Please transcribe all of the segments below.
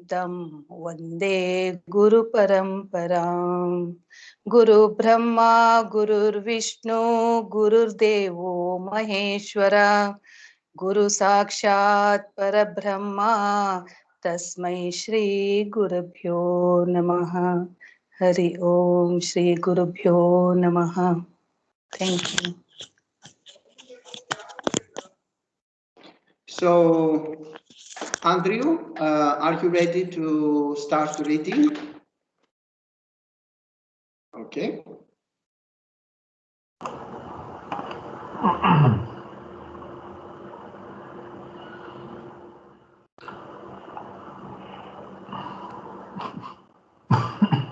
Tam Vande Guru Paramparam. Guru Brahma, Guru Vishnu, Guru Devo Maheshwara, Guru Sakshat Parabrahma, Tasmai Shri Gurubhyo Namaha. Hari Om Shri Gurubhyo Namaha. Thank you. So, Andrew, are you ready to start reading? Okay.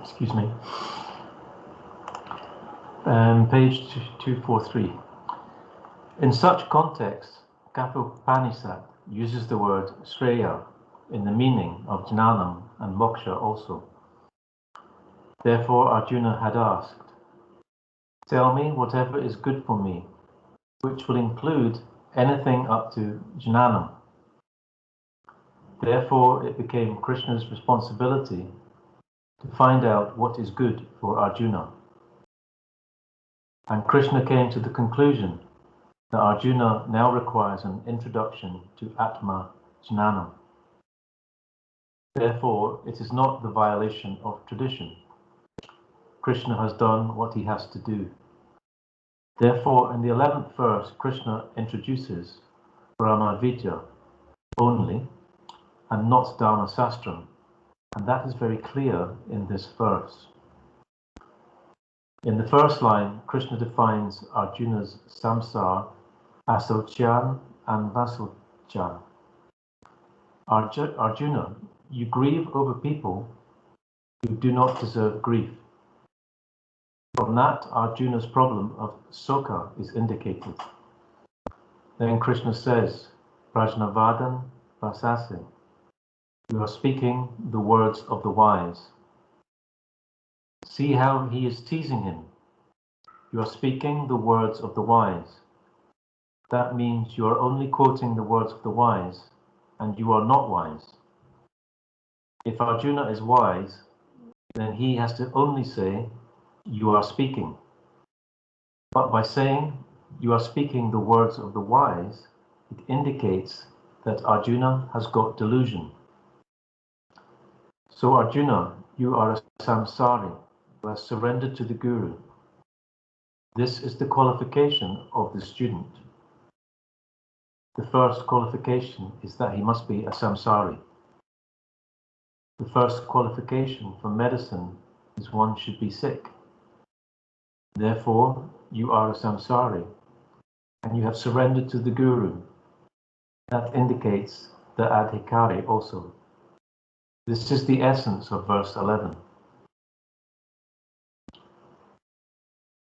Excuse me. Page 243. In such context, Kathopanishad uses the word Shreya in the meaning of Jnanam and Moksha also. Therefore Arjuna had asked, "Tell me whatever is good for me, which will include anything up to Jnanam." Therefore it became Krishna's responsibility to find out what is good for Arjuna. And Krishna came to the conclusion that Arjuna now requires an introduction to Atma Jnanam. Therefore, it is not the violation of tradition. Krishna has done what he has to do. Therefore, in the 11th verse, Krishna introduces Brahma-vidya only and not Dharma-sastram, and that is very clear in this verse. In the first line, Krishna defines Arjuna's samsara, asocyan and vasocyan. Arjuna, you grieve over people who do not deserve grief. From that, Arjuna's problem of soka is indicated. Then Krishna says, Prajnavadan vasase, you are speaking the words of the wise. See how he is teasing him. You are speaking the words of the wise. That means you are only quoting the words of the wise, and you are not wise. If Arjuna is wise, then he has to only say, you are speaking. But by saying, you are speaking the words of the wise, it indicates that Arjuna has got delusion. So Arjuna, you are a samsari, who has surrendered to the Guru. This is the qualification of the student. The first qualification is that he must be a samsari. The first qualification for medicine is one should be sick. Therefore, you are a samsari, and you have surrendered to the Guru. That indicates the adhikari also. This is the essence of verse 11.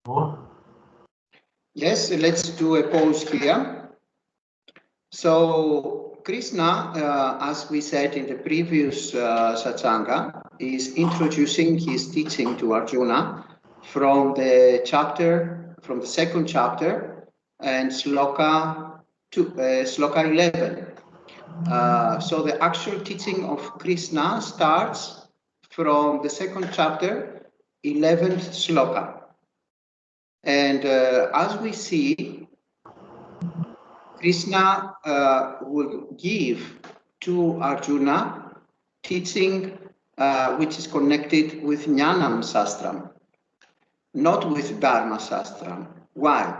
More? Yes, let's do a pause here. So, Krishna, as we said in the previous Satsanga, is introducing his teaching to Arjuna from the second chapter and sloka 11. So the actual teaching of Krishna starts from the second chapter, 11th sloka. And as we see, Krishna will give to Arjuna teaching which is connected with Jnanam Sastram, not with Dharma Sastram. Why?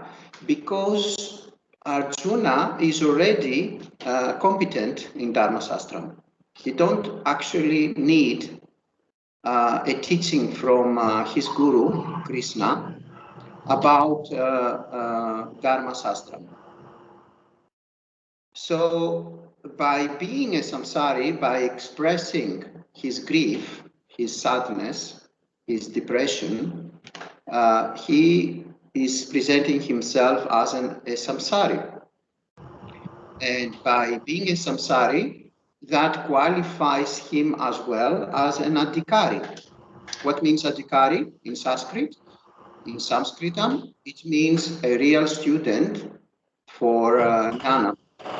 Because Arjuna is already competent in Dharma Sastram. He don't actually need a teaching from his guru, Krishna, about Dharma Sastram. So by being a samsari, by expressing his grief, his sadness, his depression, he is presenting himself as a samsari. And by being a samsari, that qualifies him as well as an adhikari. What means adhikari in Sanskrit? In Sanskritam, it means a real student for jnana,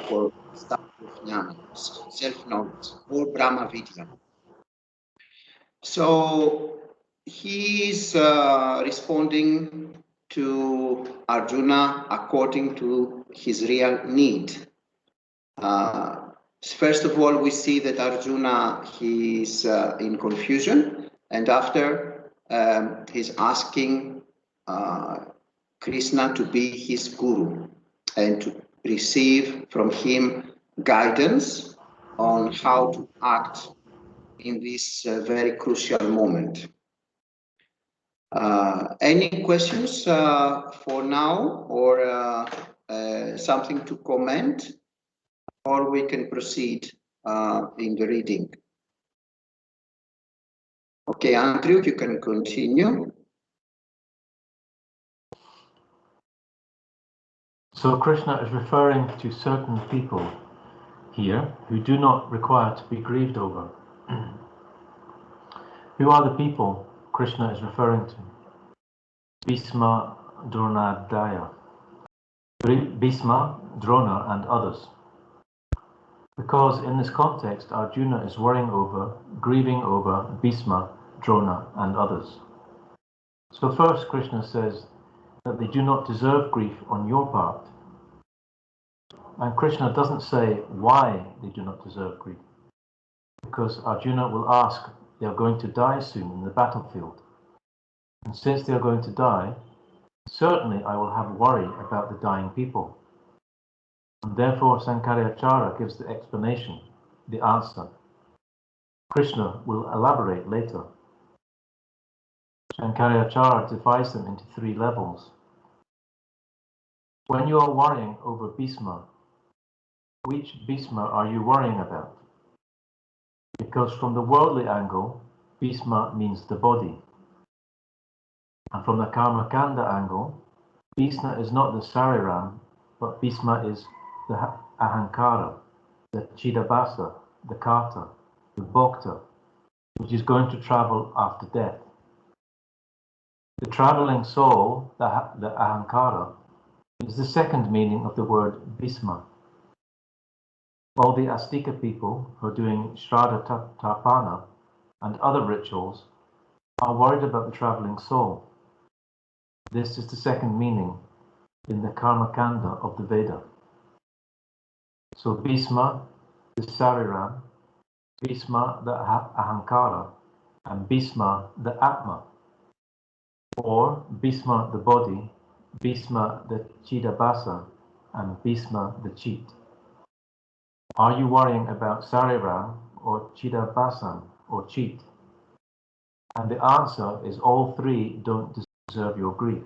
for study of jnana, self-knowledge, or Brahma Vidya. So he's responding to Arjuna according to his real need. First of all, we see that Arjuna, he's in confusion, and after he's asking Krishna to be his guru and to receive from him guidance on how to act in this very crucial moment. Any questions for now, or something to comment, or we can proceed in the reading? Okay, Andrew, you can continue. So Krishna is referring to certain people here who do not require to be grieved over. Who are the people Krishna is referring to? Bhishma, Dronadaya, Bhishma, Drona, and others. Because in this context, Arjuna is worrying over, grieving over Bhishma, Drona, and others. So first, Krishna says that they do not deserve grief on your part. And Krishna doesn't say why they do not deserve grief. Because Arjuna will ask, they are going to die soon in the battlefield. And since they are going to die, certainly I will have worry about the dying people. And therefore Sankaracharya gives the explanation, the answer. Krishna will elaborate later. Sankaracharya divides them into 3 levels. When you are worrying over Bhishma, which Bhishma are you worrying about? Because from the worldly angle, Bhishma means the body. And from the Karmakanda angle, Bhishma is not the Sariram, but Bhishma is the Ahankara, the Chidabhasa, the Kata, the Bhokta, which is going to travel after death. The traveling soul, the Ahankara, is the second meaning of the word Bhishma. All the Astika people who are doing Shraddha Tarpana and other rituals are worried about the traveling soul. This is the second meaning in the Karmakanda of the Veda. So Bhishma, the Sariram, Bhishma, the Ahankara, and Bhishma, the Atma, or Bhishma, the body, Bhishma, the Chidabhasa, and Bhishma, the cheat. Are you worrying about Sariram or Chidabhasan or cheat? And the answer is all 3 don't deserve your grief.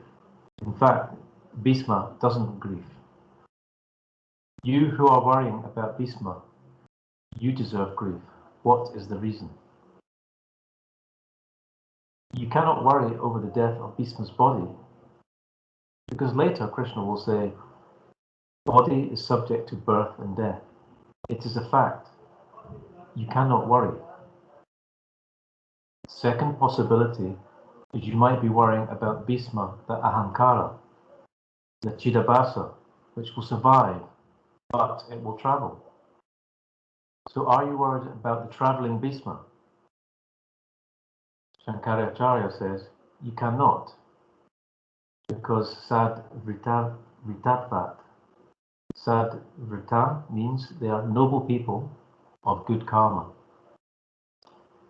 In fact, Bhishma doesn't grieve. You who are worrying about Bhishma, you deserve grief. What is the reason? You cannot worry over the death of Bhishma's body, because later Krishna will say, body is subject to birth and death. It is a fact. You cannot worry. Second possibility is you might be worrying about Bhishma, the Ahankara, the Chidabhasa, which will survive, but it will travel. So are you worried about the traveling Bhishma? Shankaracharya says, you cannot, because sad vritatvat. Sad vrita means they are noble people of good karma.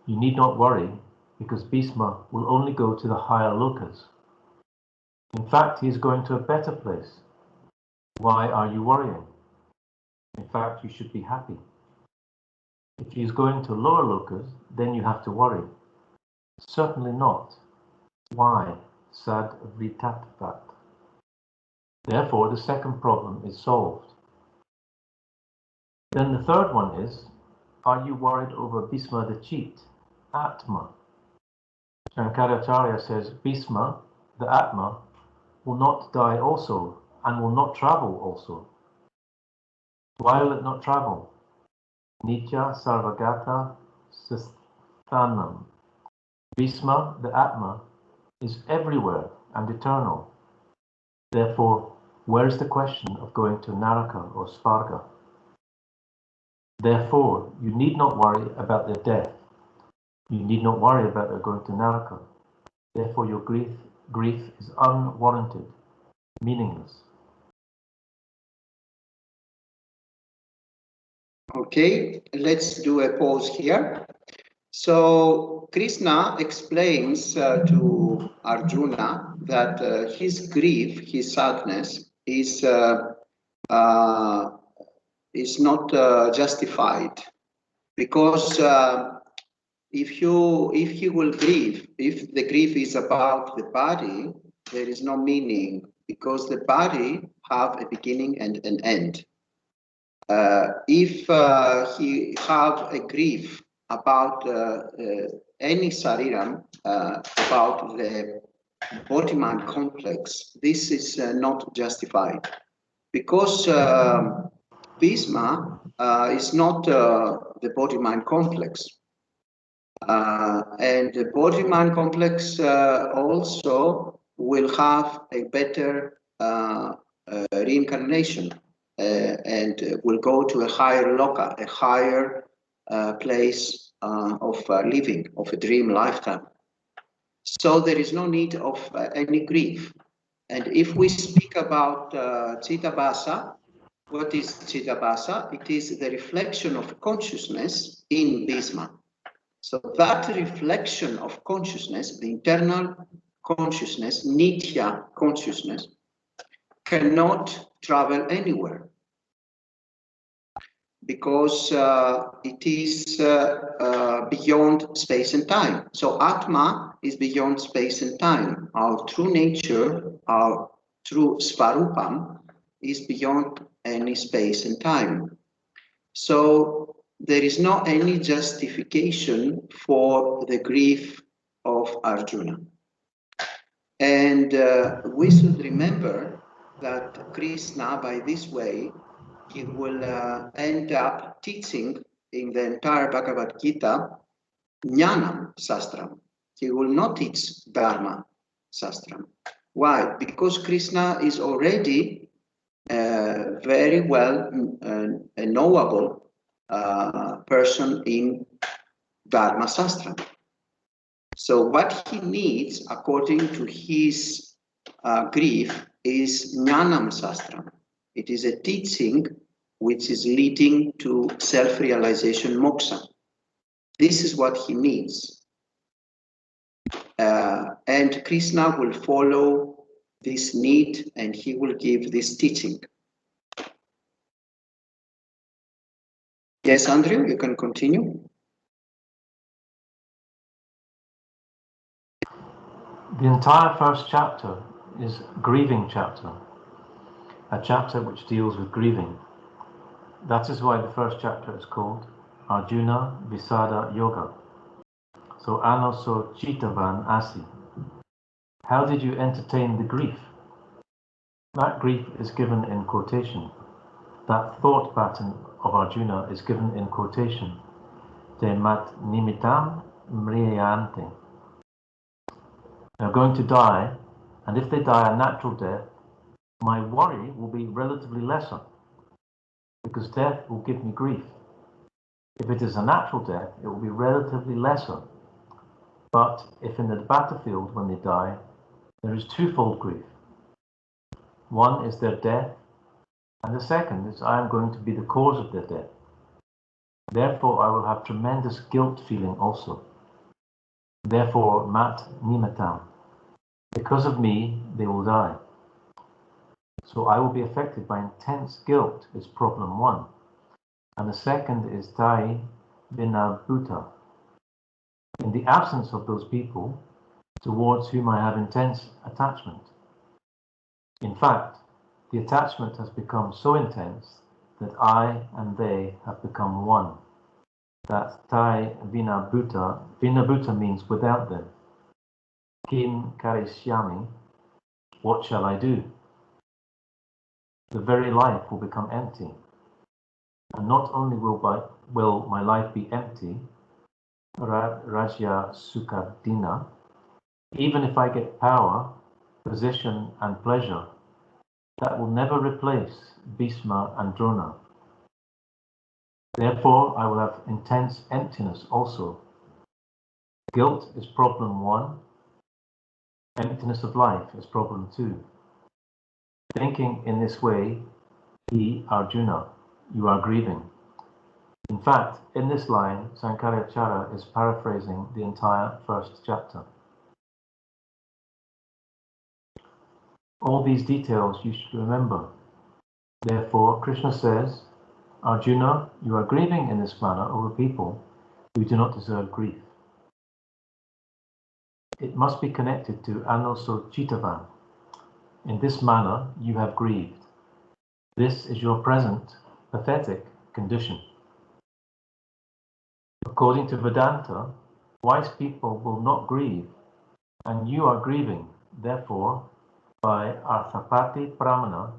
You need not worry, because Bhishma will only go to the higher lokas. In fact, he is going to a better place. Why are you worrying? In fact, you should be happy. If he is going to lower lokas, then you have to worry. Certainly not. Why? Sad vritatvat. Therefore, the second problem is solved. Then the third one is, are you worried over Bhishma the cheat, Atma? Shankaracharya says, Bhishma, the Atma, will not die also, and will not travel also. Why will it not travel? Nitya Sarvagata Sasthanam. Bhishma, the Atma, is everywhere and eternal. Therefore, where is the question of going to Naraka or Svarga? Therefore, you need not worry about their death. You need not worry about their going to Naraka. Therefore, your grief is unwarranted, meaningless. Okay, let's do a pause here. So Krishna explains to Arjuna that his grief, his sadness is not justified, because if he will grieve, if the grief is about the body, there is no meaning, because the body have a beginning and an end. If he have a grief about any sariram, about the body-mind complex, this is not justified, because Bhisma is not the body-mind complex. And the body-mind complex also will have a better reincarnation, and will go to a higher loka, a higher place of living, of a dream lifetime. So there is no need of any grief. And if we speak about Chitabhasa, what is Chitabhasa? It is the reflection of consciousness in Bhisma. So that reflection of consciousness, the internal consciousness, Nitya consciousness, cannot travel anywhere, because it is beyond space and time. So Atma is beyond space and time. Our true nature, our true Svarupam, is beyond any space and time. So there is no any justification for the grief of Arjuna. And we should remember that Krishna, by this way, he will end up teaching in the entire Bhagavad Gita Jnanam Sastram. He will not teach Dharma Sastram. Why? Because Krishna is already very well a knowable person in Dharma Sastra. So what he needs, according to his grief, is Jnanam Sastram. It is a teaching which is leading to self-realization moksha. This is what he needs. And Krishna will follow this need, and he will give this teaching. Yes, Andrew, you can continue. The entire first chapter is grieving chapter, a chapter which deals with grieving. That is why the first chapter is called Arjuna Visada Yoga. So Anoso Chitavan Asi. How did you entertain the grief? That grief is given in quotation. That thought pattern of Arjuna is given in quotation. Te mat nimitam mriyante. They're going to die, and if they die a natural death, my worry will be relatively lesser, because death will give me grief. If it is a natural death, it will be relatively lesser. But if in the battlefield, when they die, there is twofold grief. One is their death, and the second is I am going to be the cause of their death. Therefore, I will have tremendous guilt feeling also. Therefore, mat nimatam. Because of me, they will die. So I will be affected by intense guilt is problem one. And the second is tai vinabhuta. In the absence of those people towards whom I have intense attachment. In fact, the attachment has become so intense that I and they have become one. That's tai vinabhuta. Vinabhuta means without them. Kim karishyami, what shall I do? The very life will become empty. And not only will my life be empty, Rajya Sukadina, even if I get power, position and pleasure, that will never replace Bhisma and Drona. Therefore, I will have intense emptiness also. Guilt is problem 1. Emptiness of life is problem 2. Thinking in this way, he, Arjuna, you are grieving. In fact, in this line, Sankaracharya is paraphrasing the entire first chapter. All these details you should remember. Therefore, Krishna says, Arjuna, you are grieving in this manner over people who do not deserve grief. It must be connected to Anoso Chitavan. In this manner, you have grieved. This is your present, pathetic condition. According to Vedanta, wise people will not grieve, and you are grieving. Therefore, by Arthapati Pramana,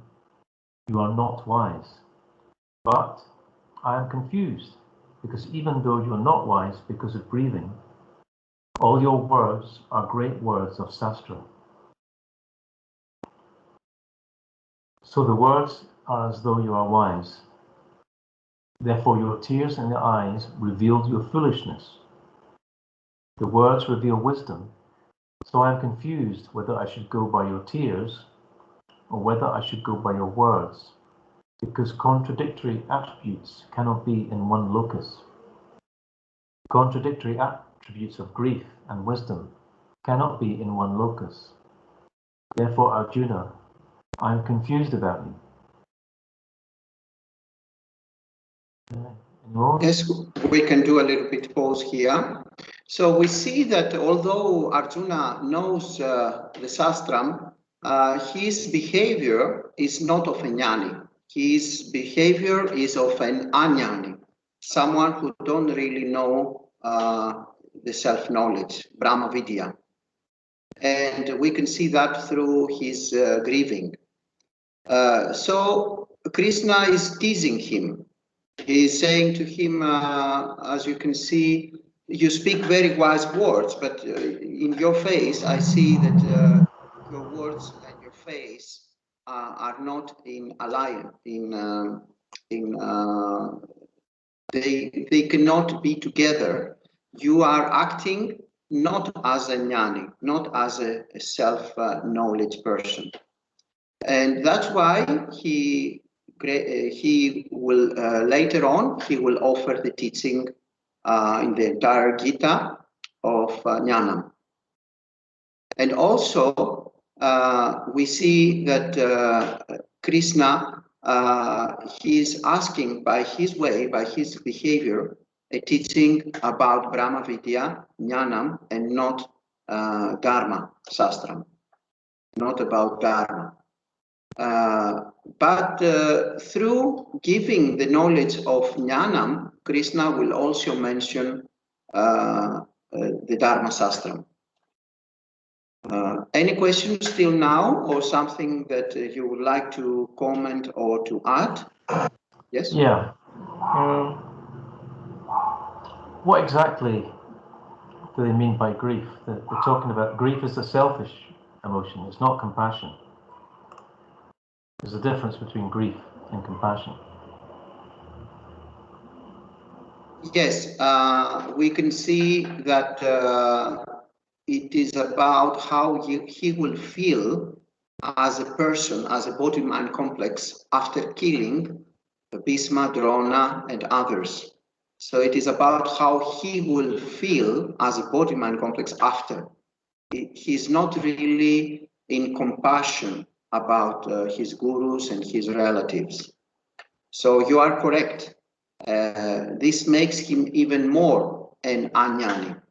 you are not wise. But I am confused, because even though you are not wise because of grieving, all your words are great words of Sastra. So the words are as though you are wise. Therefore your tears in the eyes revealed your foolishness. The words reveal wisdom. So I am confused whether I should go by your tears or whether I should go by your words, because contradictory attributes cannot be in one locus. Contradictory attributes of grief and wisdom cannot be in one locus. Therefore, Arjuna, I am confused about you. Yes, we can do a little bit pause here. So we see that although Arjuna knows the Shastram, his behavior is not of a jnani. His behavior is of an ajnani, someone who don't really know the self-knowledge, Brahma Vidya. And we can see that through his grieving. So Krishna is teasing him. He is saying to him, as you can see, you speak very wise words, but in your face, I see that your words and your face are not in alliance. They cannot be together. You are acting not as a jnani, not as a self-knowledge person. And that's why he will later on, he will offer the teaching in the entire Gita of Jnanam. And also, we see that Krishna, he is asking by his way, by his behavior, a teaching about Brahma Vidya, Jnanam, and not Dharma, Shastram, not about Dharma. But through giving the knowledge of Jnanam, Krishna will also mention the Dharma Shastram. Any questions till now, or something that you would like to comment or to add? Yes? Yeah. What exactly do they mean by grief? They're talking about grief is a selfish emotion. It's not compassion. There's a difference between grief and compassion. Yes, we can see that it is about how he will feel as a person, as a body-mind complex after killing Bhishma, Drona, and others. So it is about how he will feel as a body-mind complex after. He's not really in compassion about his gurus and his relatives. So you are correct. This makes him even more an ajnani.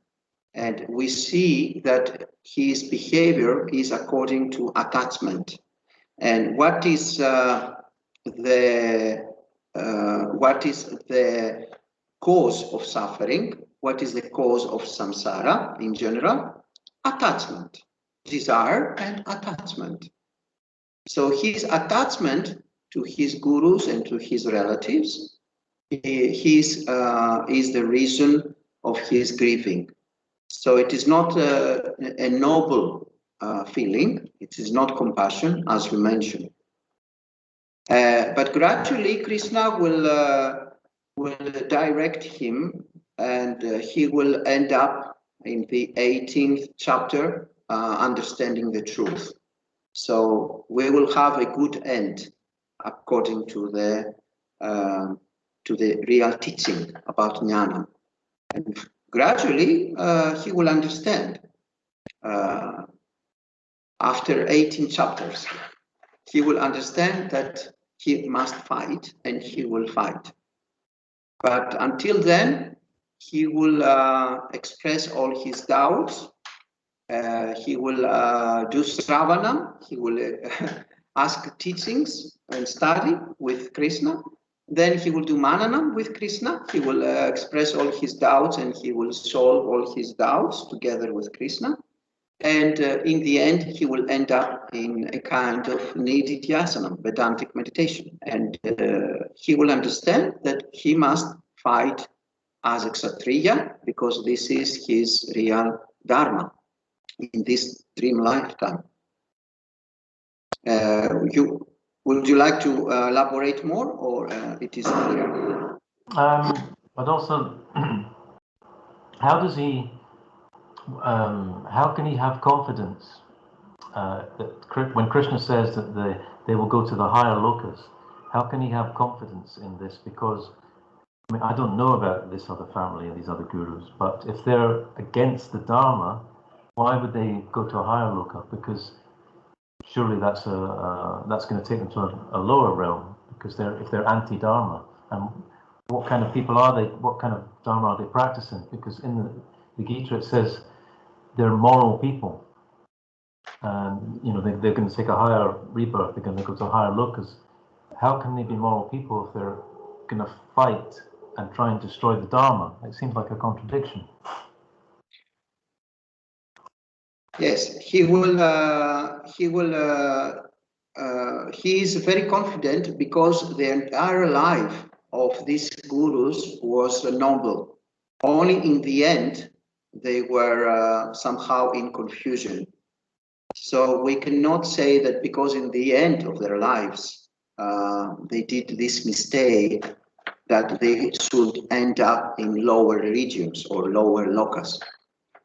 And we see that his behavior is according to attachment. And what is the cause of suffering? What is the cause of samsara in general? Attachment, desire and attachment. So his attachment to his gurus and to his relatives is the reason of his grieving. So it is not a noble feeling. It is not compassion, as we mentioned. But gradually, Krishna will will direct him, and he will end up in the 18th chapter, understanding the truth. So we will have a good end according to the real teaching about jnana. And gradually he will understand. After 18 chapters, he will understand that he must fight, and he will fight. But until then, he will express all his doubts. He will do Sravana. He will ask teachings and study with Krishna. Then he will do Mananam with Krishna. He will express all his doubts, and he will solve all his doubts together with Krishna. And in the end, he will end up in a kind of Nididhyasanam, Vedantic meditation. And he will understand that he must fight as a Kshatriya, because this is his real Dharma in this dream lifetime. Would you like to elaborate more, or it is clear? But also, how does he? How can he have confidence that when Krishna says that they will go to the higher lokas? How can he have confidence in this? Because I mean, I don't know about this other family and these other gurus, but if they're against the Dharma, why would they go to a higher loka? Because surely that's going to take them to a lower realm, because if they're anti-Dharma. And what kind of people are they? What kind of Dharma are they practicing? Because in the Gita it says they're moral people, and they're going to take a higher rebirth. They're going to go to higher lokas. How can they be moral people if they're going to fight and try and destroy the Dharma? It seems like a contradiction. Yes, he will. He is very confident because the entire life of these gurus was noble. Only in the end, they were somehow in confusion. So we cannot say that because in the end of their lives, they did this mistake, that they should end up in lower regions or lower lokas.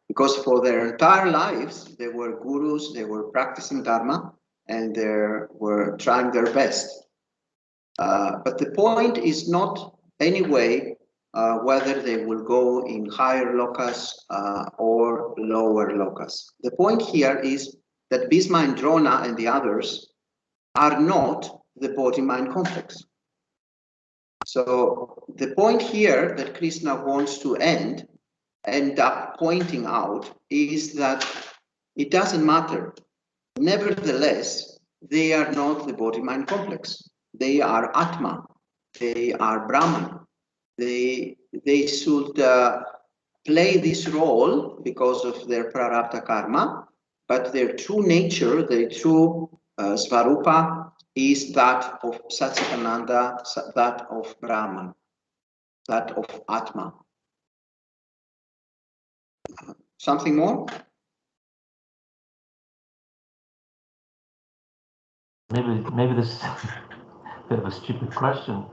Because for their entire lives, they were gurus, they were practicing Dharma, and they were trying their best. But the point is not anyway whether they will go in higher lokas or lower lokas. The point here is that Bhisma and Drona and the others are not the body-mind complex. So the point here that Krishna wants to end up pointing out is that it doesn't matter. Nevertheless, they are not the body-mind complex. They are Atma. They are Brahman. They should play this role because of their prarabdha karma, but their true nature, their true svarupa is that of Satchitananda, that of Brahman, that of Atma. Something more? Maybe this is a bit of a stupid question,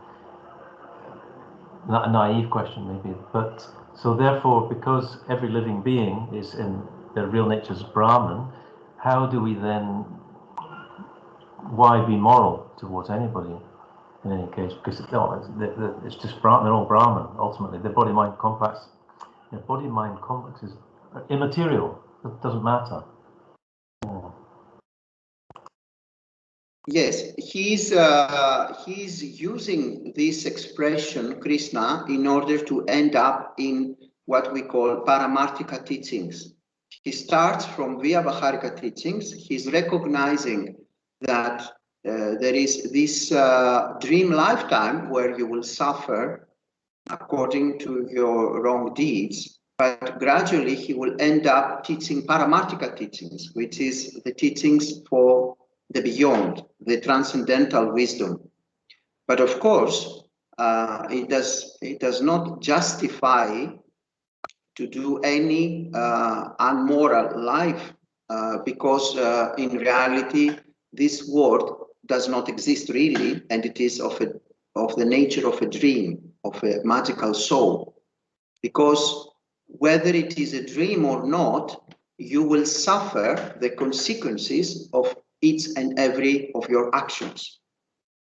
not a naive question maybe, but so therefore, because every living being is in their real nature is Brahman, how do we then, why be moral towards anybody in any case? Because it's just Brahman, they're all Brahman ultimately. The body-mind complex, body-mind complex is immaterial, it doesn't matter. Yeah. Yes, he's using this expression, Krishna, in order to end up in what we call Paramarthika teachings. He starts from Vyavaharika teachings. He's recognizing that there is this dream lifetime where you will suffer according to your wrong deeds, but gradually he will end up teaching Paramarthika teachings, which is the teachings for the beyond, the transcendental wisdom. But of course, it does not justify to do any unmoral life, because in reality, this world does not exist really, and it is of the nature of a dream, of a magical soul, because whether it is a dream or not, you will suffer the consequences of each and every of your actions.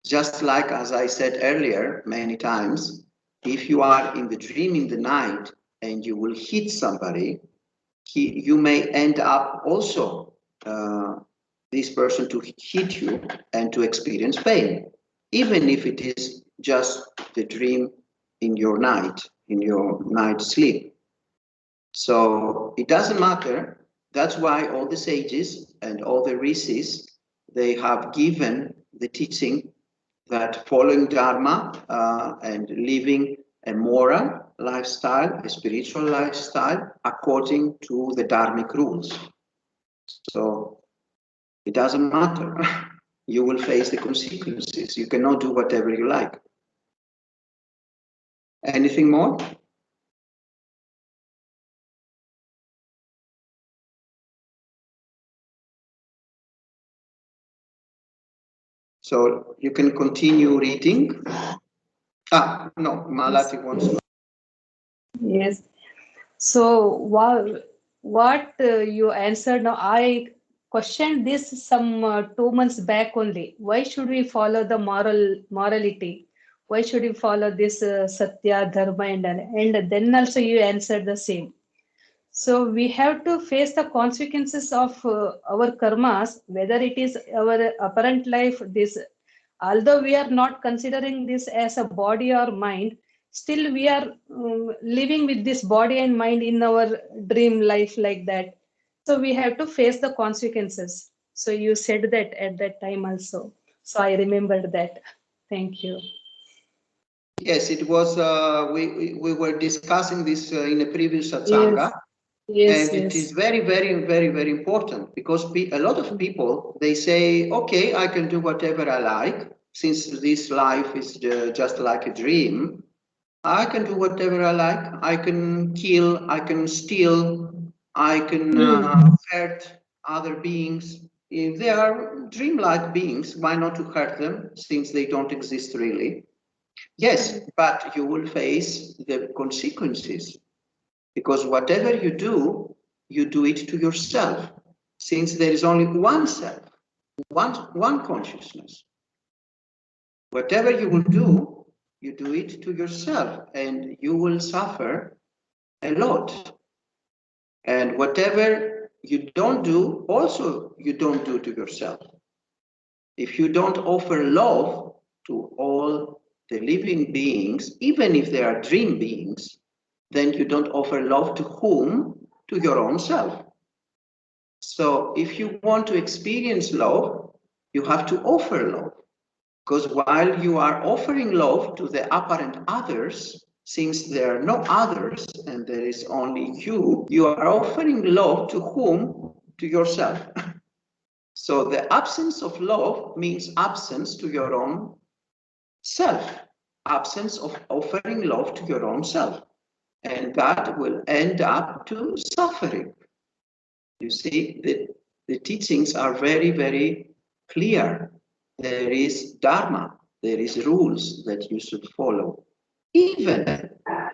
Just like, as I said earlier many times, if you are in the dream in the night and you will hit somebody, you may end up also this person to hit you and to experience pain, even if it is just the dream in your night sleep. So it doesn't matter. That's why all the sages and all the rishis, they have given the teaching that following Dharma and living a moral lifestyle, a spiritual lifestyle, according to the Dharmic rules. So it doesn't matter. You will face the consequences. You cannot do whatever you like. Anything more? So you can continue reading. No, Malati wants to. Yes. So what you answered now, I questioned this some 2 months back only. Why should we follow the morality? Why should we follow this Satya, Dharma, and then also you answered the same. So we have to face the consequences of our karmas, whether it is our apparent life. This, although we are not considering this as a body or mind, still we are living with this body and mind in our dream life like that. So we have to face the consequences. So you said that at that time also. So I remembered that. Thank you. Yes, it was. We were discussing this in a previous satsanga. Yes. And it is very, very, very, very important, because a lot of people, they say, okay, I can do whatever I like, since this life is just like a dream. I can do whatever I like. I can kill, I can steal, I can hurt other beings. If they are dreamlike beings, why not to hurt them, since they don't exist really? Yes, but you will face the consequences. Because whatever you do it to yourself, since there is only one self, one consciousness. Whatever you will do, you do it to yourself, and you will suffer a lot. And whatever you don't do, also you don't do to yourself. If you don't offer love to all the living beings, even if they are dream beings, then you don't offer love to whom? To your own self. So if you want to experience love, you have to offer love. Because while you are offering love to the apparent others, since there are no others and there is only you are offering love to whom? To yourself. So the absence of love means absence to your own self, absence of offering love to your own self. And that will end up to suffering. You see, the teachings are very, very clear. There is dharma, there is rules that you should follow. Even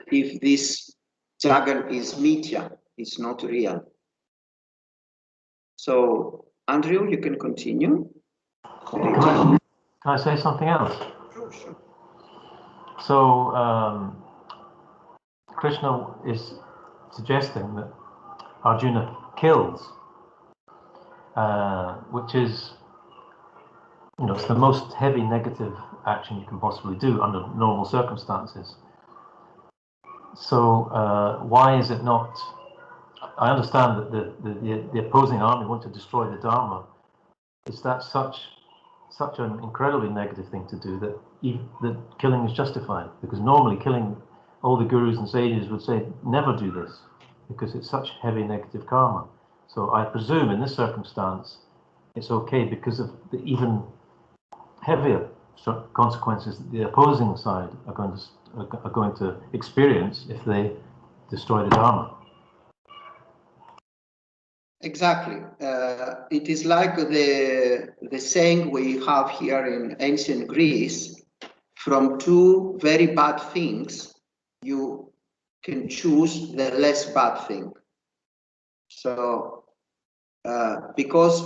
if this dragon is mithya, it's not real. So, Andrew, you can continue. Can I say something else? Sure. So, Krishna is suggesting that Arjuna kills, which is, it's the most heavy negative action you can possibly do under normal circumstances. So why is it not? I understand that the opposing army want to destroy the Dharma. Is that such an incredibly negative thing to do that killing is justified? Because normally killing, all the gurus and sages would say never do this, because it's such heavy negative karma. So I presume in this circumstance it's okay because of the even heavier consequences that the opposing side are going to experience if they destroy the Dharma. Exactly. It is like the saying we have here in ancient Greece, from two very bad things, you can choose the less bad thing. So, because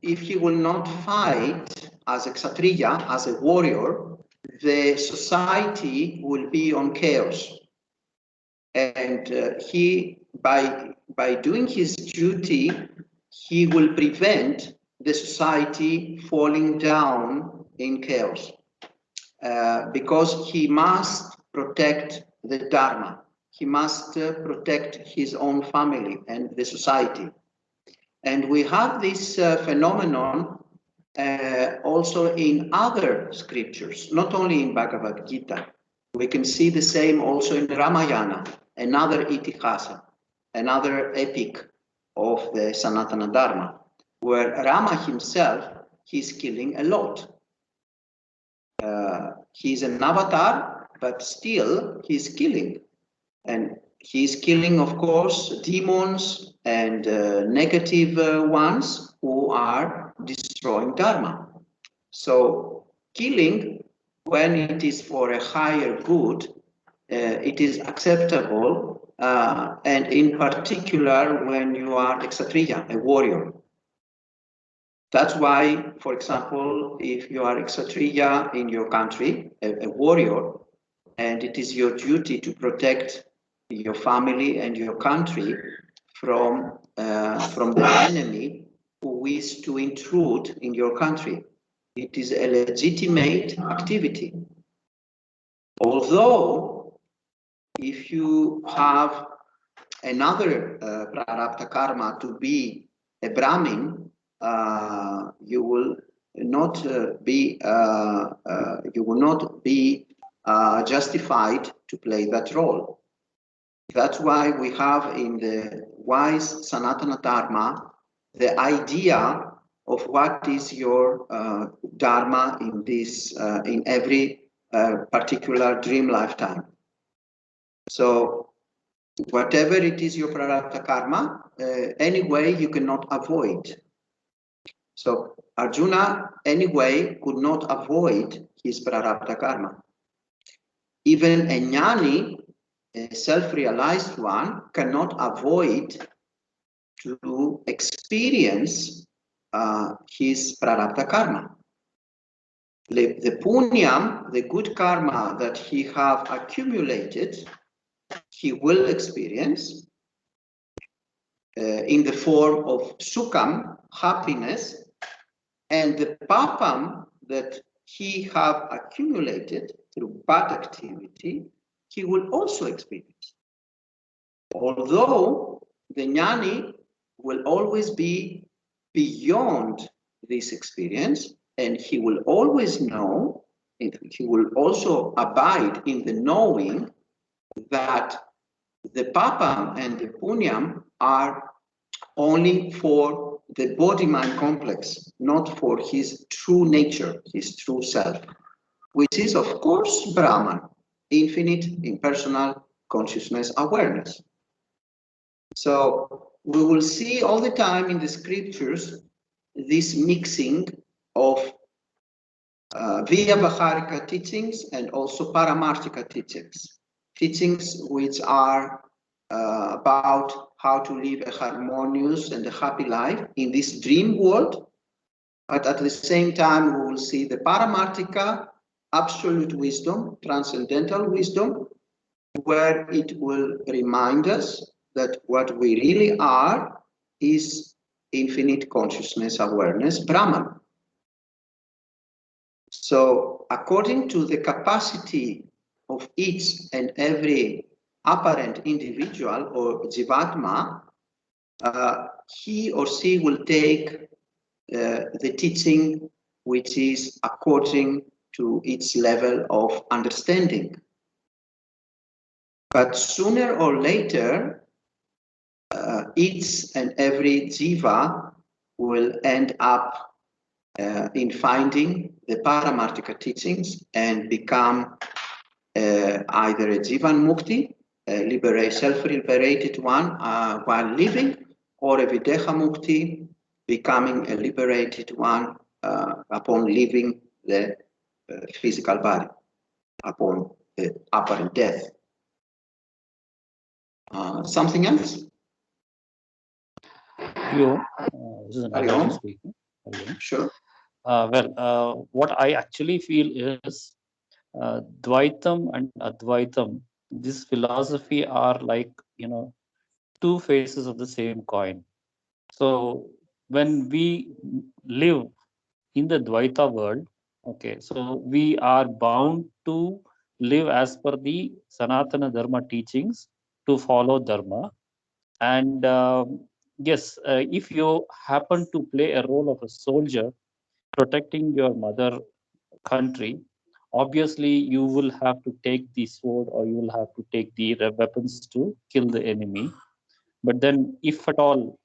if he will not fight as a Kshatriya, as a warrior, the society will be on chaos. And he, by doing his duty, he will prevent the society falling down in chaos. Because he must protect the Dharma. He must protect his own family and the society. And we have this phenomenon also in other scriptures, not only in Bhagavad Gita. We can see the same also in Ramayana, another itihasa, another epic of the Sanatana Dharma, where Rama himself, he's killing a lot. He's an avatar, but still he's killing. And he's killing, of course, demons and negative ones who are destroying Dharma. So killing, when it is for a higher good, it is acceptable, and in particular when you are a Kshatriya, a warrior. That's why, for example, if you are a Kshatriya in your country, a warrior, and it is your duty to protect your family and your country from the enemy who wish to intrude in your country. It is a legitimate activity. Although, if you have another prarabdha karma to be a Brahmin, you will not be justified to play that role. That's why we have in the wise Sanatana Dharma the idea of what is your Dharma in this in every particular dream lifetime. So whatever it is your prarabdha karma, anyway you cannot avoid. So Arjuna anyway could not avoid his prarabdha karma. Even a jnani, a self-realized one, cannot avoid to experience his prarabdha karma. The punyam, the good karma that he have accumulated, he will experience in the form of sukham, happiness, and the papam that he have accumulated through bad activity, he will also experience. Although the jnani will always be beyond this experience, and he will always know, and he will also abide in the knowing that the papam and the punyam are only for the body-mind complex, not for his true nature, his true self, which is, of course, Brahman, infinite, impersonal consciousness awareness. So we will see all the time in the scriptures this mixing of Vyavaharika teachings and also Paramarthika teachings, teachings which are about how to live a harmonious and a happy life in this dream world, but at the same time we will see the Paramarthika, absolute wisdom, transcendental wisdom, where it will remind us that what we really are is infinite consciousness awareness, Brahman. So according to the capacity of each and every apparent individual or jivatma, he or she will take the teaching which is according to its level of understanding. But sooner or later, each and every jiva will end up in finding the Paramarthika teachings and become either a Jivan Mukti, a self-liberated one while living, or a Videha Mukti, becoming a liberated one upon leaving the physical body. upon apparent death. Something else? This is Nagaji speaking. Sure. What I actually feel is Dvaitam and Advaitam, this philosophy are like, two faces of the same coin. So when we live in the Dvaita world, okay, so we are bound to live as per the Sanatana Dharma teachings to follow Dharma. And yes, if you happen to play a role of a soldier protecting your mother country, obviously you will have to take the sword or you will have to take the weapons to kill the enemy. But then, if at all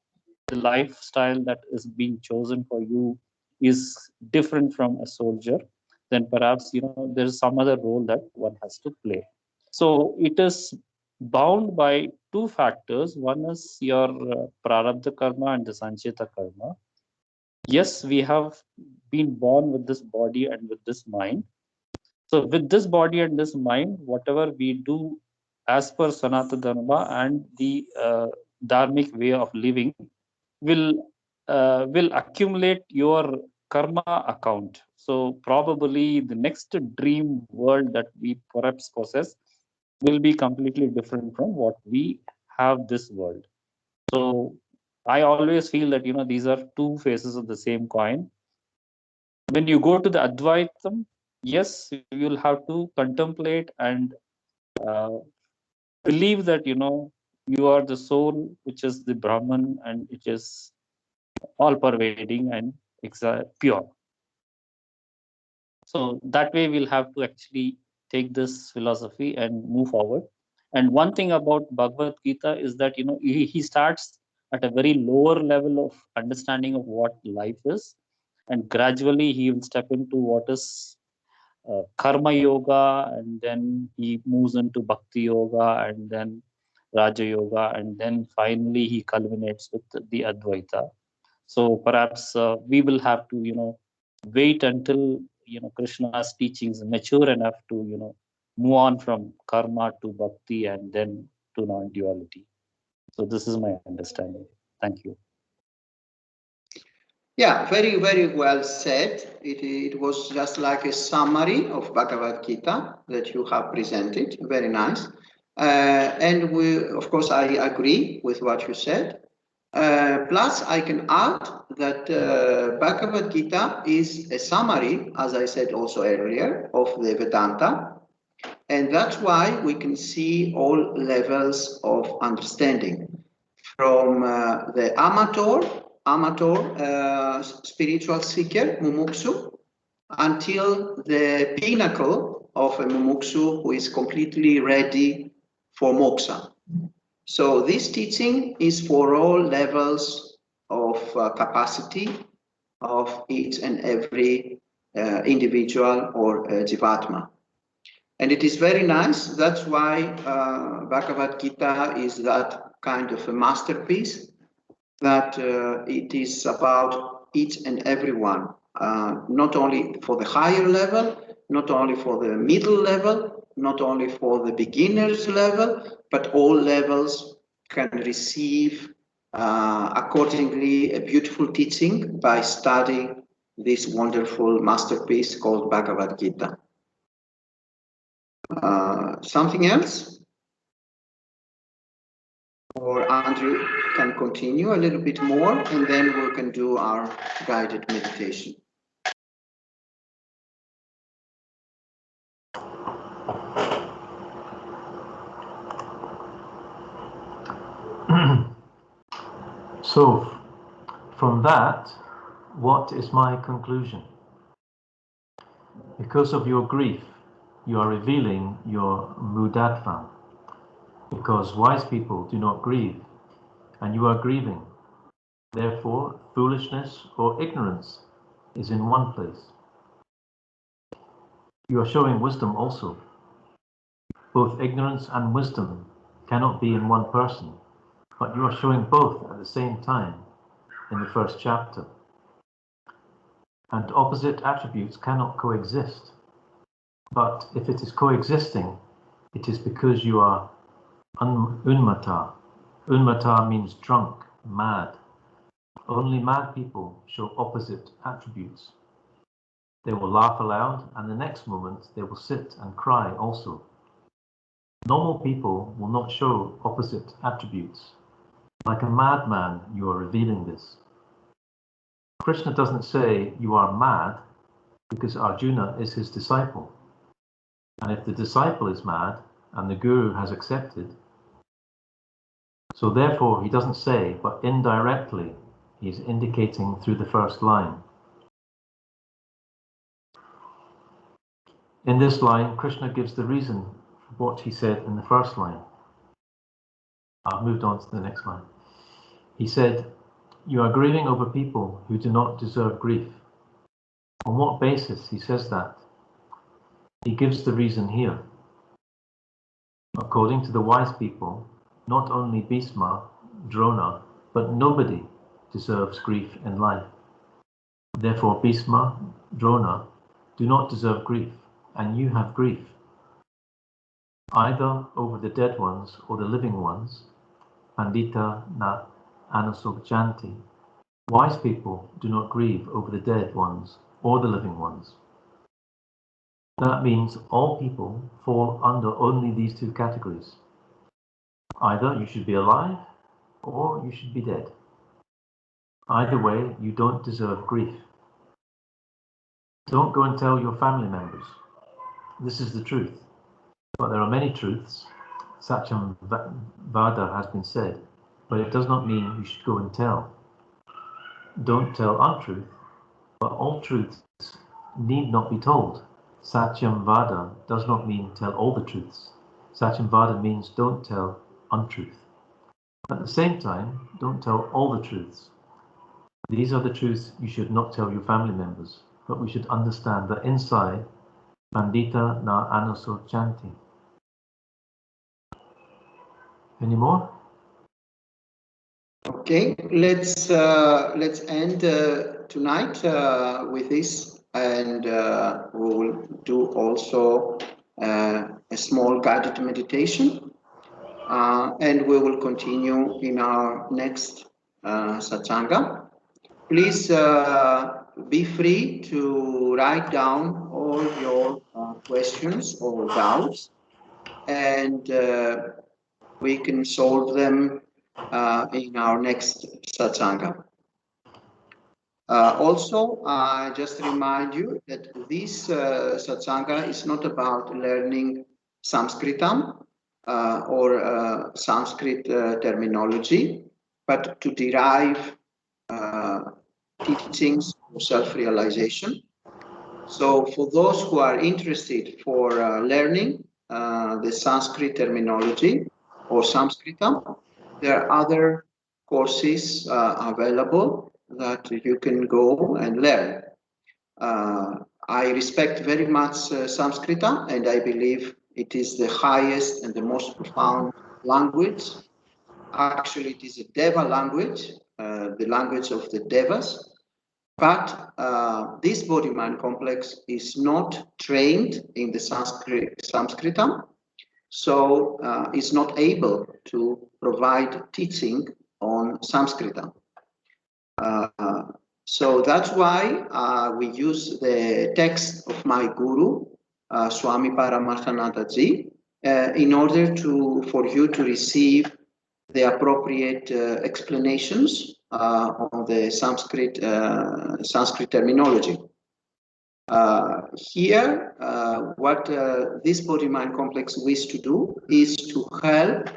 the lifestyle that is being chosen for you is different from a soldier, then perhaps there is some other role that one has to play. So it is bound by two factors. One is your prarabdha karma and the sanchita karma. Yes, we have been born with this body and with this mind. So with this body and this mind, whatever we do as per Sanatana Dharma and the dharmic way of living will accumulate your karma account. So probably the next dream world that we perhaps possess will be completely different from what we have this world. So I always feel that these are two faces of the same coin. When you go to the Advaitam, yes, you'll have to contemplate and uh, believe that you are the soul, which is the Brahman, and it is all pervading and pure. So that way we'll have to actually take this philosophy and move forward. And one thing about Bhagavad Gita is that he starts at a very lower level of understanding of what life is, and gradually he will step into what is karma yoga, and then he moves into bhakti yoga, and then raja yoga, and then finally he culminates with the Advaita. So perhaps we will have to wait until Krishna's teachings mature enough to move on from karma to bhakti and then to non-duality. So this is my understanding. Thank you. Yeah, very, very well said. It was just like a summary of Bhagavad Gita that you have presented. Very nice. And of course, I agree with what you said. Plus, I can add that Bhagavad Gita is a summary, as I said also earlier, of the Vedanta. And that's why we can see all levels of understanding, from the amateur spiritual seeker, mumuksu, until the pinnacle of a mumuksu who is completely ready for moksha. So this teaching is for all levels of capacity of each and every individual or jivatma. And it is very nice. That's why Bhagavad Gita is that kind of a masterpiece, that it is about each and every one, not only for the higher level, not only for the middle level, not only for the beginners level, but all levels can receive accordingly a beautiful teaching by studying this wonderful masterpiece called Bhagavad Gita. Something else? Or Andrew can continue a little bit more, and then we can do our guided meditation. So, from that, what is my conclusion? Because of your grief, you are revealing your mudatva. Because wise people do not grieve, and you are grieving. Therefore, foolishness or ignorance is in one place. You are showing wisdom also. Both ignorance and wisdom cannot be in one person, but you are showing both at the same time in the first chapter. And opposite attributes cannot coexist. But if it is coexisting, it is because you are unmata. Unmata means drunk, mad. Only mad people show opposite attributes. They will laugh aloud, and the next moment they will sit and cry also. Normal people will not show opposite attributes. Like a madman, you are revealing this. Krishna doesn't say you are mad because Arjuna is his disciple. And if the disciple is mad and the guru has accepted, so therefore he doesn't say, but indirectly he is indicating through the first line. In this line, Krishna gives the reason for what he said in the first line. I've moved on to the next line. He said, you are grieving over people who do not deserve grief. On what basis he says that? He gives the reason here. According to the wise people, not only Bhishma, Drona, but nobody deserves grief in life. Therefore, Bhishma, Drona do not deserve grief, and you have grief, either over the dead ones or the living ones. Pandita na anusokjanti. Wise people do not grieve over the dead ones or the living ones. That means all people fall under only these two categories. Either you should be alive or you should be dead. Either way, you don't deserve grief. Don't go and tell your family members. This is the truth. But there are many truths. Satchitananda has been said, but it does not mean you should go and tell. Don't tell untruth, but all truths need not be told. Satchitananda does not mean tell all the truths. Satchitananda means don't tell untruth. At the same time, don't tell all the truths. These are the truths you should not tell your family members, but we should understand that inside, Pandita na anusokjanti. Any more? Okay, let's end tonight with this, and we will do also a small guided meditation, and we will continue in our next Satsanga. Please be free to write down all your questions or doubts, and we can solve them in our next Satsanga. Also, I just remind you that this Satsanga is not about learning Sanskritam or Sanskrit terminology, but to derive teachings for self-realization. So for those who are interested for learning the Sanskrit terminology or Sanskritam, there are other courses available that you can go and learn. I respect very much Sanskritam, and I believe it is the highest and the most profound language. Actually, it is a Deva language, the language of the Devas. But this body-mind complex is not trained in the Sanskritam, so is not able to provide teaching on Sanskritam. So that's why we use the text of my guru, Swami Paramarthananda ji, in order for you to receive the appropriate explanations on the Sanskrit terminology. Here, what this body-mind complex wishes to do is to help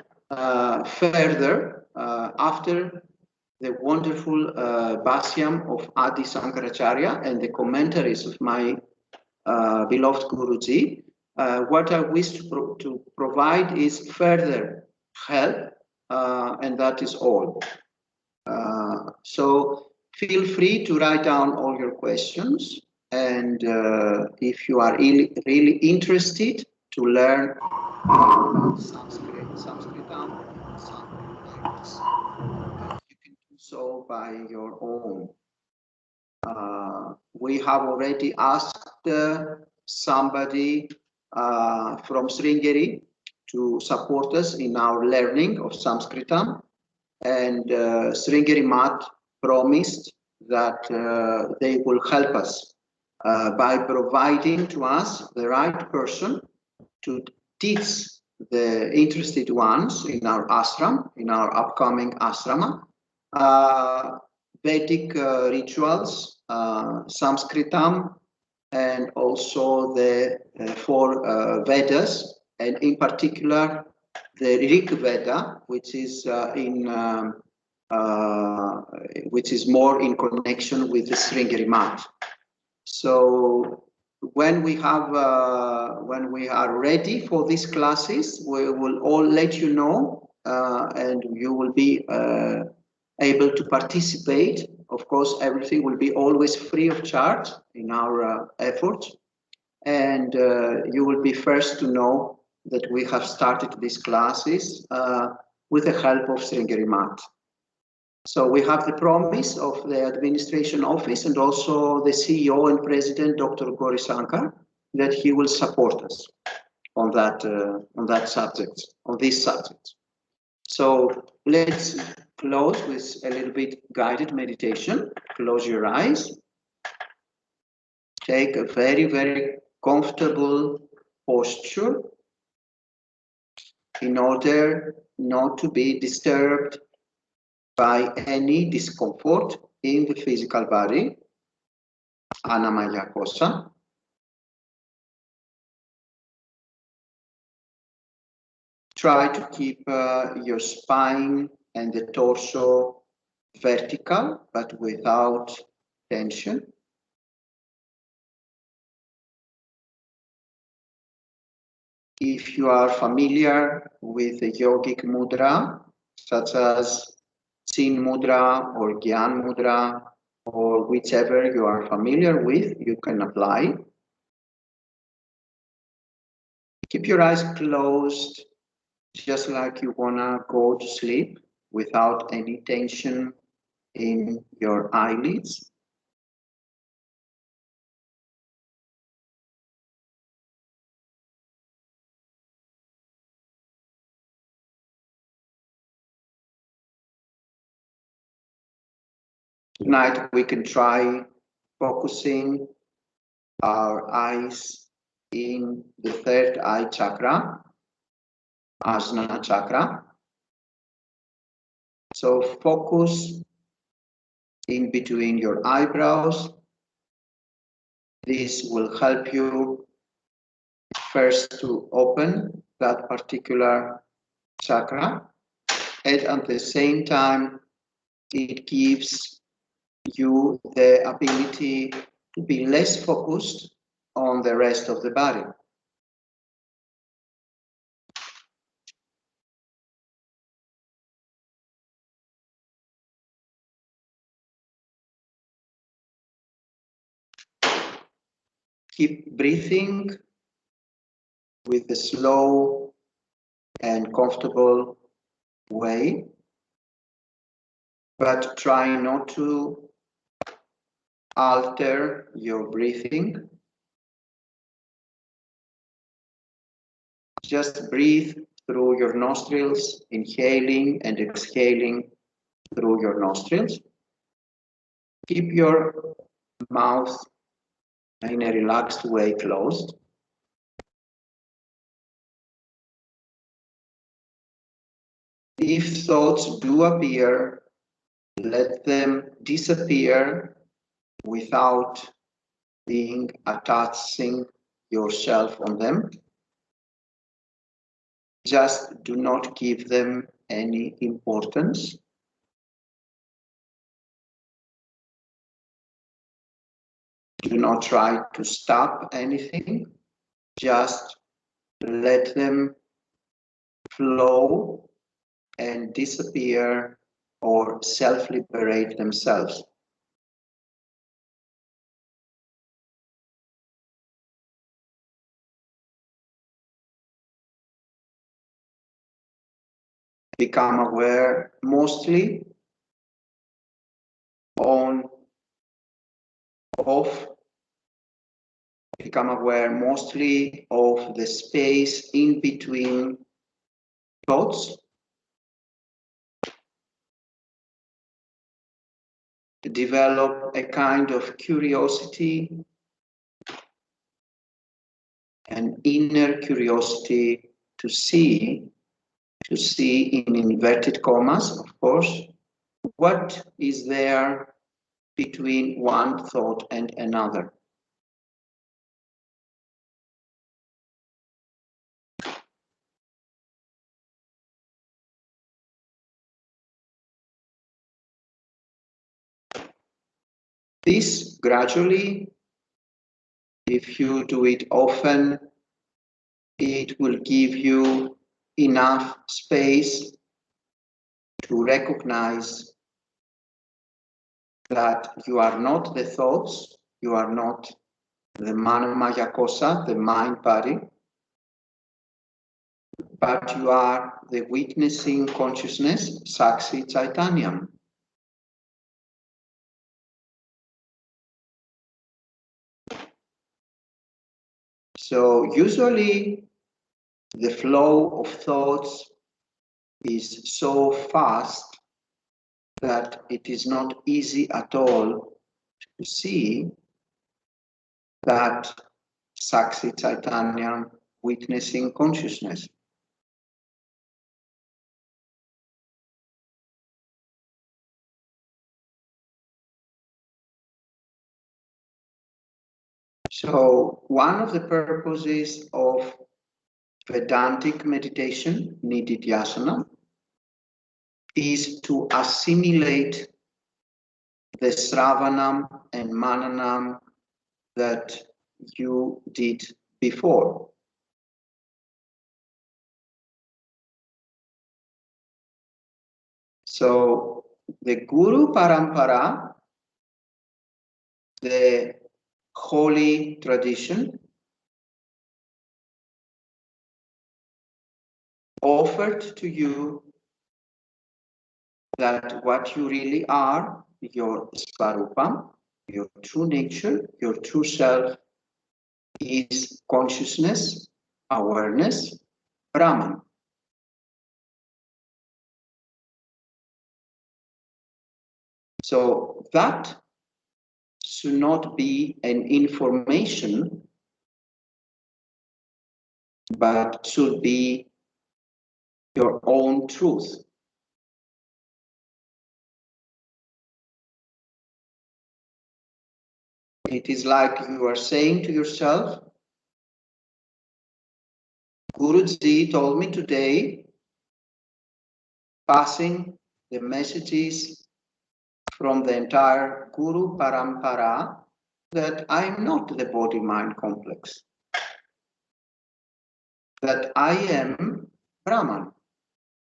further after the wonderful Bhashyam of Adi Sankaracharya and the commentaries of my beloved Guruji. What I wish to provide is further help, and that is all. So feel free to write down all your questions, and if you are really interested to learn about Sanskritam, you can do so by your own. We have already asked somebody from Sringeri to support us in our learning of Sanskritam. And Sringeri Math promised that they will help us by providing to us the right person to teach the interested ones in our ashram, in our upcoming asrama, Vedic rituals, Sanskritam, and also the four Vedas, and in particular the Rig Veda, which is which is more in connection with the Sringeri Math. So when we are ready for these classes, we will all let you know, and you will be able to participate. Of course, everything will be always free of charge in our efforts, and you will be first to know that we have started these classes with the help of Sringeri Math. So we have the promise of the administration office and also the CEO and president, Dr. Gauri Shankar, that he will support us on that subject, on this subject. So let's close with a little bit guided meditation. Close your eyes. Take a very, very comfortable posture in order not to be disturbed by any discomfort in the physical body. Anamaya Kosa. Try to keep your spine and the torso vertical, but without tension. If you are familiar with the yogic mudra, such as Chin mudra or Gyan mudra, or whichever you are familiar with, you can apply. Keep your eyes closed, just like you wanna go to sleep, without any tension in your eyelids. Tonight we can try focusing our eyes in the third eye chakra, Ajna chakra. So focus in between your eyebrows. This will help you first to open that particular chakra, and at the same time it gives you the ability to be less focused on the rest of the body. Keep breathing with a slow and comfortable way, but try not to alter your breathing. Just breathe through your nostrils, inhaling and exhaling through your nostrils. Keep your mouth in a relaxed way closed. If thoughts do appear, let them disappear without being attaching yourself on them. Just do not give them any importance. Do not try to stop anything. Just let them flow and disappear or self-liberate themselves. Become aware mostly of become aware mostly of the space in between thoughts. Develop a kind of curiosity, an inner curiosity to see in inverted commas, of course, what is there between one thought and another. This gradually, if you do it often, it will give you enough space to recognize that you are not the thoughts, you are not the Manamaya Kosa, the mind body, but you are the witnessing consciousness, Saksi Chaitanyam. So usually the flow of thoughts is so fast that it is not easy at all to see that Saksi Chaitanya witnessing consciousness. So one of the purposes of Vedantic meditation, Nididhyasana, is to assimilate the Sravanam and Mananam that you did before. So the Guru Parampara, the holy tradition, offered to you that what you really are, your Svarupam, your true nature, your true self, is consciousness, awareness, Brahman. So that should not be an information, but should be your own truth. It is like you are saying to yourself, Guruji told me today, passing the messages from the entire Guru Parampara, that I am not the body-mind complex, that I am Brahman,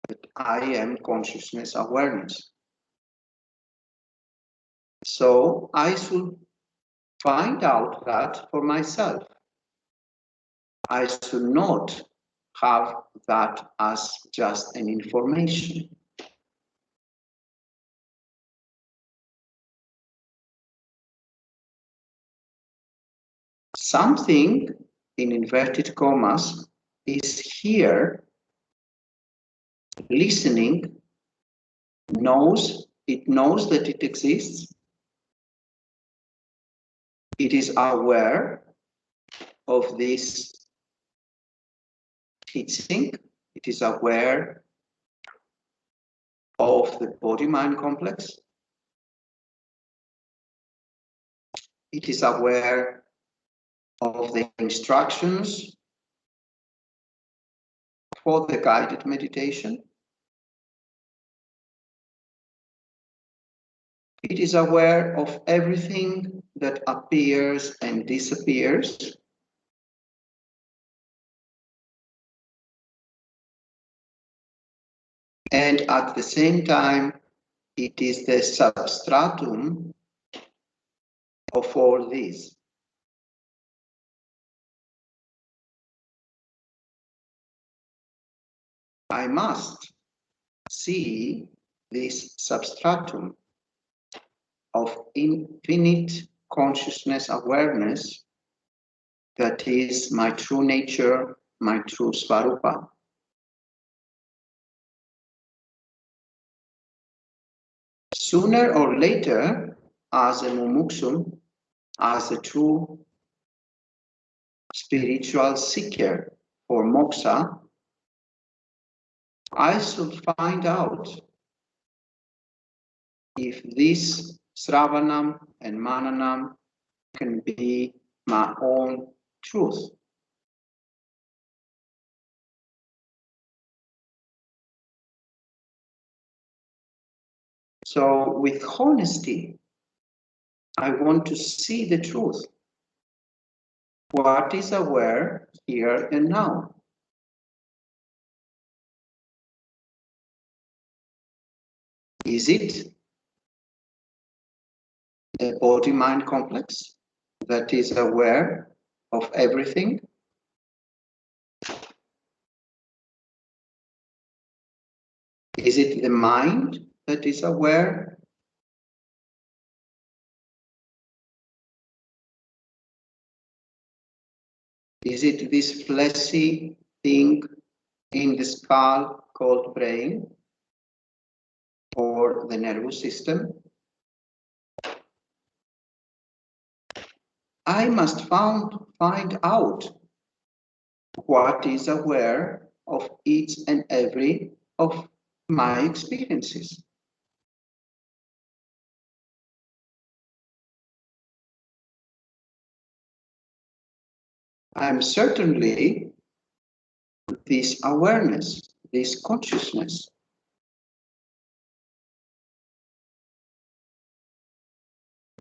that I am consciousness awareness. So I should find out that for myself. I should not have that as just an information. Something, in inverted commas, is here, listening, it knows that it exists, it is aware of this teaching, it is aware of the body-mind complex, it is aware of the instructions for the guided meditation. It is aware of everything that appears and disappears. And at the same time, it is the substratum of all these. I must see this substratum of infinite consciousness awareness that is my true nature, my true Svarupa. Sooner or later, as a mumukshu, as a true spiritual seeker for moksha, I should find out if this Sravanam and Mananam can be my own truth. So with honesty, I want to see the truth. What is aware here and now? Is it the body-mind complex that is aware of everything? Is it the mind that is aware? Is it this fleshy thing in the skull called brain or the nervous system? I must find out what is aware of each and every of my experiences. I'm certainly this awareness, this consciousness.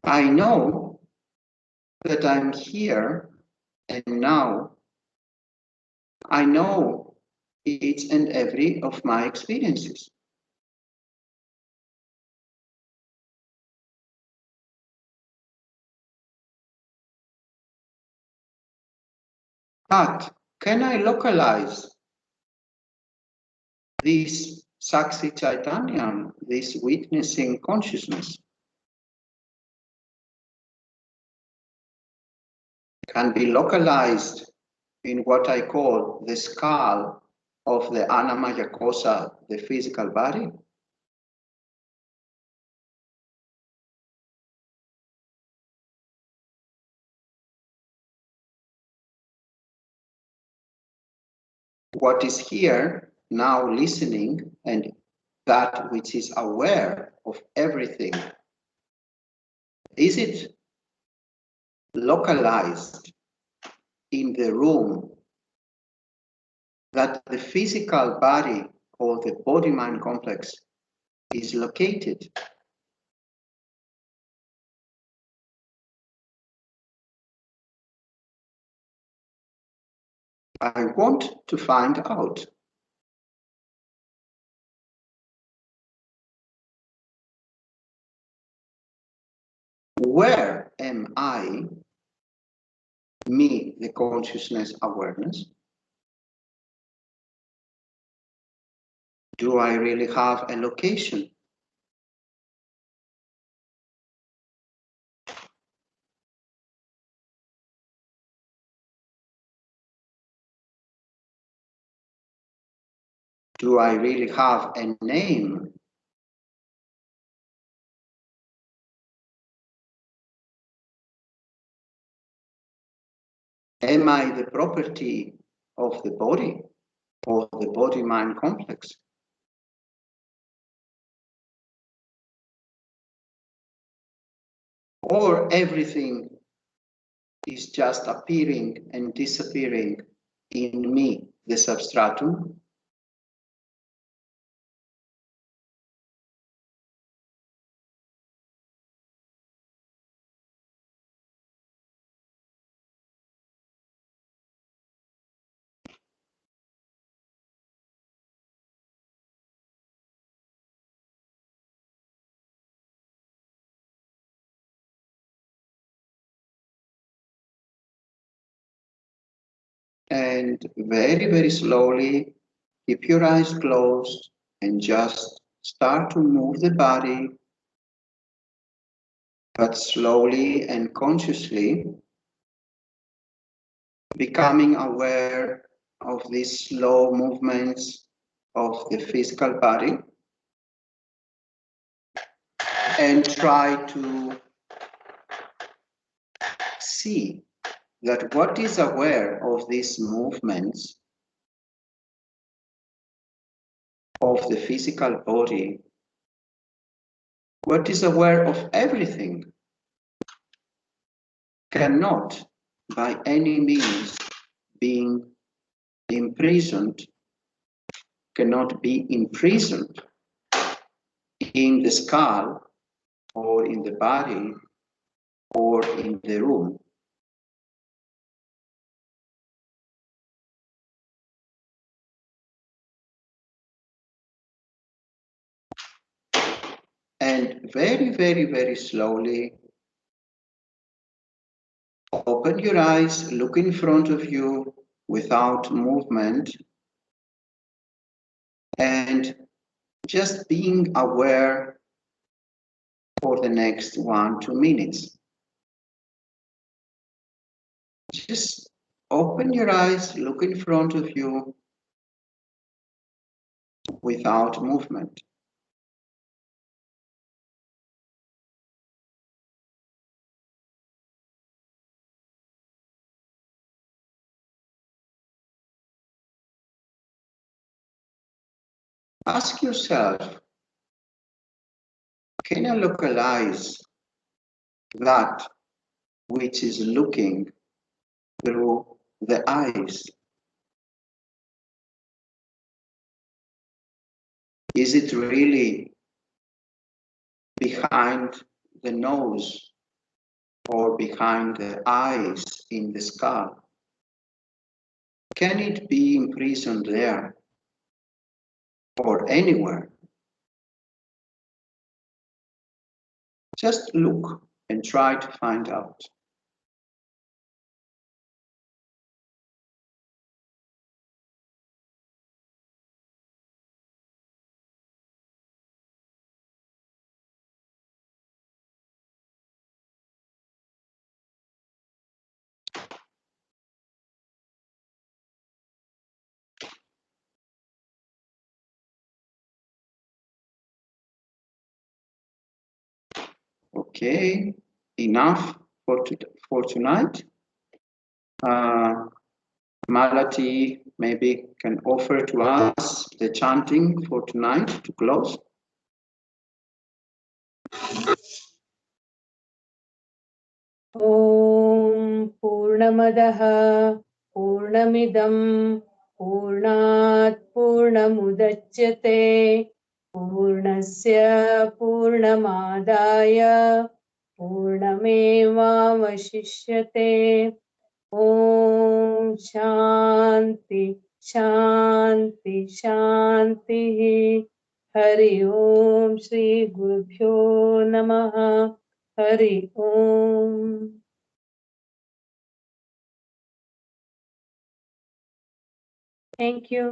I know that I'm here and now. I know each and every of my experiences. But can I localize this Satchitananda, this witnessing consciousness? Can be localized in what I call the skull of the Annamaya Kosa, the physical body? What is here now listening and that which is aware of everything, is it localized in the room that the physical body or the body-mind complex is located? I want to find out. Where am I, me, the consciousness awareness? Do I really have a location? Do I really have a name? Am I the property of the body or the body-mind complex? Or everything is just appearing and disappearing in me, the substratum? And very, very slowly, keep your eyes closed and just start to move the body, but slowly and consciously. becoming aware of these slow movements of the physical body, and try to see that what is aware of these movements of the physical body, what is aware of everything, cannot by any means being imprisoned, cannot be imprisoned in the skull or in the body or in the room. And very, very, very slowly, open your eyes, look in front of you without movement, and just being aware for the next 1-2 minutes. Just open your eyes, look in front of you without movement. Ask yourself, can I localize that which is looking through the eyes? Is it really behind the nose or behind the eyes in the skull? Can it be imprisoned there or anywhere? Just look and try to find out. Okay, enough for tonight. Malati maybe can offer to us the chanting for tonight to close. ॐ पूर्णमदः पूर्णमिदं पूर्णात् पूर्णमुदच्यते पूर्णस्य पूर्णमादाय पूर्णमेवावशिष्यते ॐ शान्ति शान्ति शान्तिः हरि ओम श्री गुरुभ्यो नमः हरि ओम थैंक यू